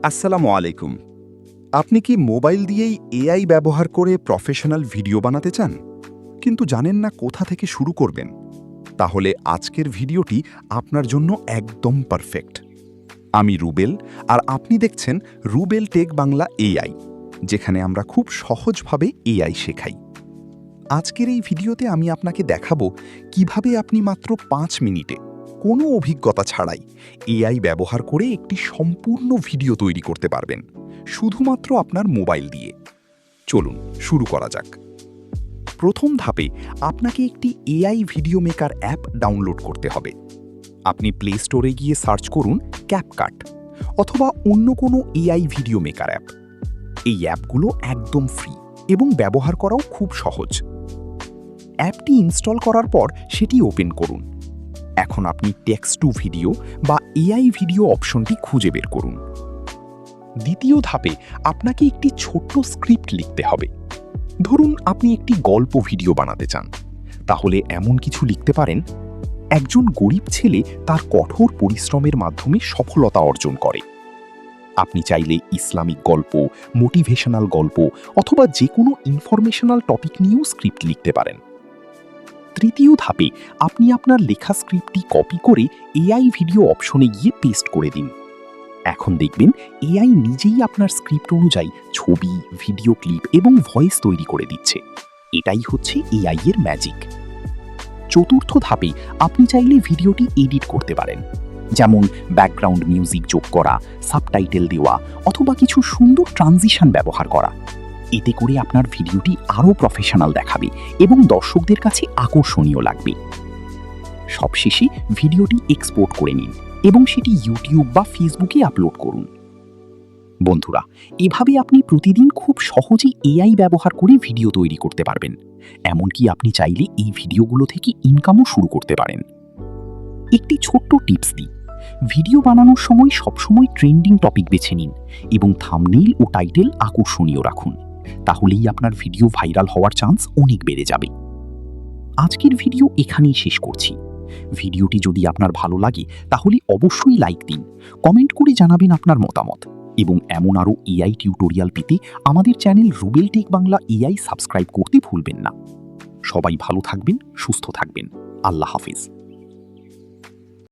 আসসালামু আলাইকুম। আপনি কি মোবাইল দিয়েই এআই ব্যবহার করে প্রফেশনাল ভিডিও বানাতে চান, কিন্তু জানেন না কোথা থেকে শুরু করবেন? তাহলে আজকের ভিডিওটি আপনার জন্য একদম পারফেক্ট। আমি রুবেল, আর আপনি দেখছেন রুবেল টেক বাংলা এআই, যেখানে আমরা খুব সহজভাবে এআই শেখাই। আজকের এই ভিডিওতে আমি আপনাকে দেখাবো কিভাবে আপনি মাত্র 5 মিনিটে কোনো অভিজ্ঞতা ছাড়াই এআই ব্যবহার করে একটি সম্পূর্ণ ভিডিও তৈরি করতে পারবেন, শুধুমাত্র আপনার মোবাইল দিয়ে। চলুন শুরু করা যাক। প্রথম ধাপে আপনাকে একটি AI video maker app download করতে হবে। আপনি প্লে স্টোরে গিয়ে সার্চ করুন ক্যাপকাট অথবা অন্য কোনো এআই ভিডিও মেকার অ্যাপ। এই অ্যাপগুলো একদম ফ্রি এবং ব্যবহার করাও খুব সহজ। অ্যাপটি ইনস্টল করার পর সেটি ওপেন করুন। এখন আপনি টেক্সট টু ভিডিও বা এআই ভিডিও অপশনটি খুঁজে বের করুন। দ্বিতীয় ধাপে আপনাকে একটি ছোট্ট স্ক্রিপ্ট লিখতে হবে। ধরুন আপনি একটি গল্প ভিডিও বানাতে চান, তাহলে এমন কিছু লিখতে পারেন: একজন গরিব ছেলে তার কঠোর পরিশ্রমের মাধ্যমে সফলতা অর্জন করে। আপনি চাইলে ইসলামিক গল্প, মোটিভেশনাল গল্প অথবা যে কোনো ইনফরমেশনাল টপিক নিয়েও স্ক্রিপ্ট লিখতে পারেন। তৃতীয় ধাপে আপনি আপনার লেখা স্ক্রিপ্টটি কপি করে এআই ভিডিও অপশনে গিয়ে পেস্ট করে দিন। এখন দেখবেন এআই নিজেই আপনার স্ক্রিপ্ট অনুযায়ী ছবি, ভিডিও ক্লিপ এবং ভয়েস তৈরি করে দিচ্ছে। এটাই হচ্ছে এআই এর ম্যাজিক। চতুর্থ ধাপে আপনি চাইলে ভিডিওটি এডিট করতে পারেন, যেমন ব্যাকগ্রাউন্ড মিউজিক যোগ করা, সাবটাইটেল দেওয়া অথবা কিছু সুন্দর ট্রানজিশন ব্যবহার করা। এতে করে আপনার ভিডিওটি আরও প্রফেশনাল দেখাবে এবং দর্শকদের কাছে আকর্ষণীয় লাগবে। সবশেষে ভিডিওটি এক্সপোর্ট করে নিন এবং সেটি ইউটিউব বা ফেসবুকে আপলোড করুন। বন্ধুরা, এভাবে আপনি প্রতিদিন খুব সহজে এআই ব্যবহার করে ভিডিও তৈরি করতে পারবেন। এমনকি আপনি চাইলে এই ভিডিওগুলো থেকে ইনকামও শুরু করতে পারেন। একটি ছোট্ট টিপস দিই: ভিডিও বানানোর সময় সবসময় ট্রেন্ডিং টপিক বেছে নিন এবং থাম্বনেইল ও টাইটেল আকর্ষণীয় রাখুন। তাহলেই আপনার ভিডিও ভাইরাল হওয়ার চান্স অনেক বেড়ে যাবে। আজকের ভিডিও এখানেই শেষ করছি। ভিডিওটি যদি আপনার ভালো লাগে তাহলে অবশ্যই লাইক দিন, কমেন্ট করে জানাবেন আপনার মতামত এবং এমন আরও এআই টিউটোরিয়াল পেতে আমাদের channel Rubel tech Bangla AI subscribe করতে ভুলবেন না। সবাই ভালো থাকবেন, সুস্থ থাকবেন। আল্লাহ হাফেজ।